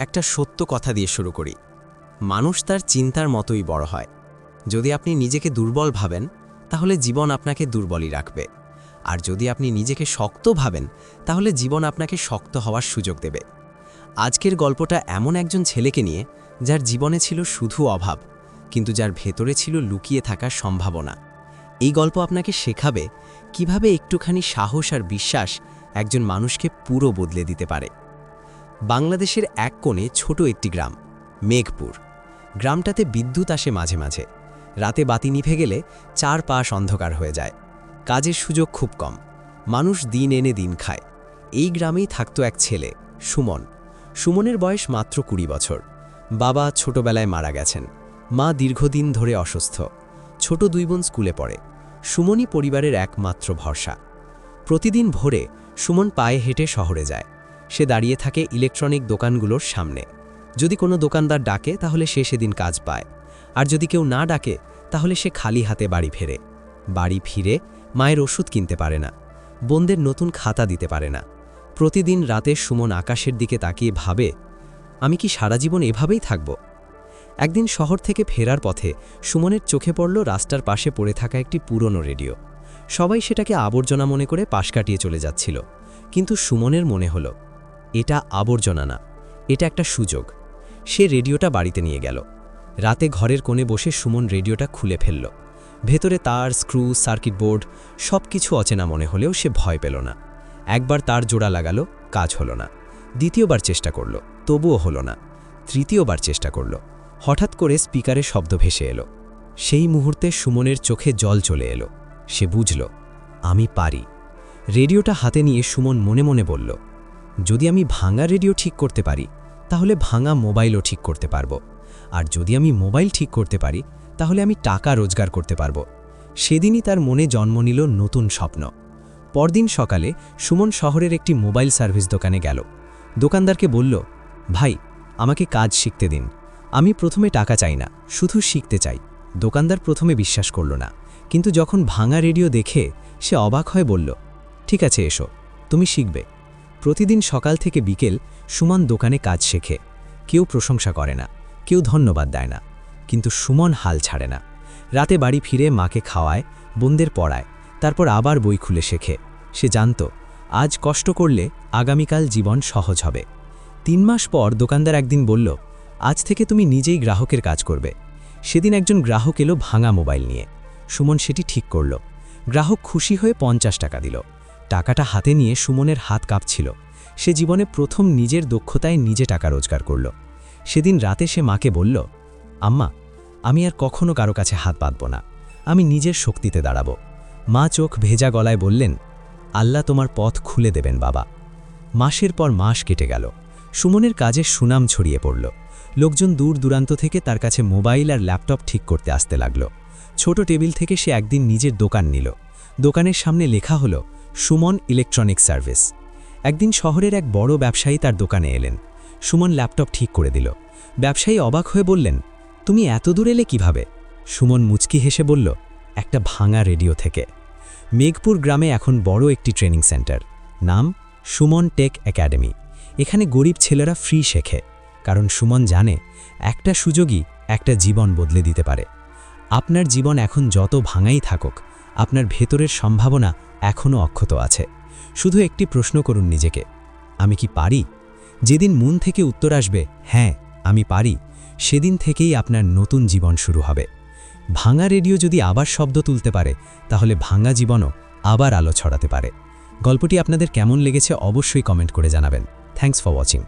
একটা সত্য কথা দিয়ে শুরু করি। মানুষ তার চিন্তার মতোই বড় হয়। যদি আপনি নিজেকে দুর্বল ভাবেন, তাহলে জীবন আপনাকে দুর্বলই রাখবে। আর যদি আপনি নিজেকে শক্ত ভাবেন, তাহলে জীবন আপনাকে শক্ত হওয়ার সুযোগ দেবে। আজকের গল্পটা এমন একজন ছেলেকে নিয়ে, যার জীবনে ছিল শুধু অভাব, কিন্তু যার ভেতরে ছিল লুকিয়ে থাকার সম্ভাবনা। এই গল্প আপনাকে শেখাবে কিভাবে একটুখানি সাহস আর বিশ্বাস একজন মানুষকে পুরো বদলে দিতে পারে। বাংলাদেশের এক কোণে ছোট একটি গ্রাম, মেঘপুর। গ্রামটাতে বিদ্যুৎ আসে মাঝে মাঝে। রাতে বাতি নিভে গেলে চারপাশ অন্ধকার হয়ে যায়। কাজের সুযোগ খুব কম। মানুষ দিন এনে দিন খায়। এই গ্রামেই থাকত এক ছেলে, সুমন। সুমনের বয়স মাত্র 20 বছর। বাবা ছোটবেলায় মারা গেছেন। মা দীর্ঘদিন ধরে অসুস্থ। ছোট 2 বোন স্কুলে পড়ে। সুমনই পরিবারের একমাত্র ভরসা। প্রতিদিন ভোরে সুমন পায়ে হেঁটে শহরে যায়। সে দাঁড়িয়ে থাকে ইলেকট্রনিক দোকানগুলোর সামনে। যদি কোনো দোকানদার ডাকে, তাহলে সে সেদিন কাজ পায়। আর যদি কেউ না ডাকে, তাহলে সে খালি হাতে বাড়ি ফেরে। বাড়ি ফিরে মায়ের ওষুধ কিনতে পারে না, বোনদের নতুন খাতা দিতে পারে না। প্রতিদিন রাতে সুমন আকাশের দিকে তাকিয়ে ভাবে, আমি কি সারা জীবন এভাবেই থাকব? একদিন শহর থেকে ফেরার পথে সুমনের চোখে পড়ল রাস্তার পাশে পড়ে থাকা একটি পুরনো রেডিও। সবাই সেটাকে আবর্জনা মনে করে পাশ কাটিয়ে চলে যাচ্ছিল, কিন্তু সুমনের মনে হলো, এটা আবর্জনা না, এটা একটা সুযোগ। সে রেডিওটা বাড়িতে নিয়ে গেল। রাতে ঘরের কোণে বসে সুমন রেডিওটা খুলে ফেলল। ভেতরে তার, স্ক্রু, সার্কিট বোর্ড সব কিছু অচেনা মনে হলেও সে ভয় পেল না। একবার তার জোড়া লাগালো, কাজ হলো না। দ্বিতীয়বার চেষ্টা করল, তবুও হলো না। তৃতীয়বার চেষ্টা করল। হঠাৎ করে স্পিকারে শব্দ ভেসে এলো। সেই মুহূর্তে সুমনের চোখে জল চলে এলো। সে বুঝল, আমি পারি। রেডিওটা হাতে নিয়ে সুমন মনে মনে বলল, যদি আমি ভাঙা রেডিও ঠিক করতে পারি, তাহলে ভাঙা মোবাইলও ঠিক করতে পারবো। আর যদি আমি মোবাইল ঠিক করতে পারি, তাহলে আমি টাকা রোজগার করতে পারবো। সেদিনই তার মনে জন্ম নিল নতুন স্বপ্ন। পরদিন সকালে সুমন শহরের একটি মোবাইল সার্ভিস দোকানে গেল। দোকানদারকে বলল, ভাই, আমাকে কাজ শিখতে দিন। আমি প্রথমে টাকা চাই না, শুধু শিখতে চাই। দোকানদার প্রথমে বিশ্বাস করল না, কিন্তু যখন ভাঙা রেডিও দেখে সে অবাক হয়ে বলল, ঠিক আছে, এসো, তুমি শিখবে। প্রতিদিন সকাল থেকে বিকেল সুমন দোকানে কাজ শেখে। কেউ প্রশংসা করে না, কেউ ধন্যবাদ দেয় না, কিন্তু সুমন হাল ছাড়ে না। রাতে বাড়ি ফিরে মাকে খাওয়ায়, বোনদের পড়ায়, তারপর আবার বই খুলে শেখে। সে জানত, আজ কষ্ট করলে আগামীকাল জীবন সহজ হবে। 3 মাস পর দোকানদার একদিন বলল, আজ থেকে তুমি নিজেই গ্রাহকের কাজ করবে। সেদিন একজন গ্রাহক এলো ভাঙা মোবাইল নিয়ে। সুমন সেটি ঠিক করল। গ্রাহক খুশি হয়ে 50 টাকা দিল। টাকাটা হাতে নিয়ে সুমনের হাত কাঁপছিল। সে জীবনে প্রথম নিজের দক্ষতায় নিজে টাকা রোজগার করল। সেদিন রাতে সে মাকে বলল, আম্মা, আমি আর কখনো কারো কাছে হাত পাতব না। আমি নিজের শক্তিতে দাঁড়াবো। মা চোখ ভেজা গলায় বললেন, আল্লাহ তোমার পথ খুলে দেবেন বাবা। মাসের পর মাস কেটে গেল। সুমনের কাজের সুনাম ছড়িয়ে পড়ল। লোকজন দূর দূরান্ত থেকে তার কাছে মোবাইল আর ল্যাপটপ ঠিক করতে আসতে লাগল। ছোট টেবিল থেকে সে একদিন নিজের দোকান নিল। দোকানের সামনে লেখা হলো সুমন ইলেকট্রনিক সার্ভিস। একদিন শহরের এক বড় ব্যবসায়ী তার দোকানে এলেন। সুমন ল্যাপটপ ঠিক করে দিল। ব্যবসায়ী অবাক হয়ে বললেন, তুমি এত দূর এলে কিভাবে? সুমন মুচকি হেসে বলল, একটা ভাঙা রেডিও থেকে। মেঘপুর গ্রামে এখন বড় একটি ট্রেনিং সেন্টার, নাম সুমন টেক একাডেমি। এখানে গরিব ছেলেরা ফ্রি শেখে, কারণ সুমন জানে একটা সুযোগই একটা জীবন বদলে দিতে পারে। আপনার জীবন এখন যত ভাঙাই থাকুক, আপনার ভেতরের সম্ভাবনা এখনও অক্ষত আছে। শুধু একটি প্রশ্ন করুন নিজেকে, আমি কি পারি? যেদিন মন থেকে উত্তর আসবে, হ্যাঁ আমি পারি, সেদিন থেকেই আপনার নতুন জীবন শুরু হবে। ভাঙা রেডিও যদি আবার শব্দ তুলতে পারে, তাহলে ভাঙা জীবনও আবার আলো ছড়াতে পারে। গল্পটি আপনাদের কেমন লেগেছে অবশ্যই কমেন্ট করে জানাবেন। Thanks for watching.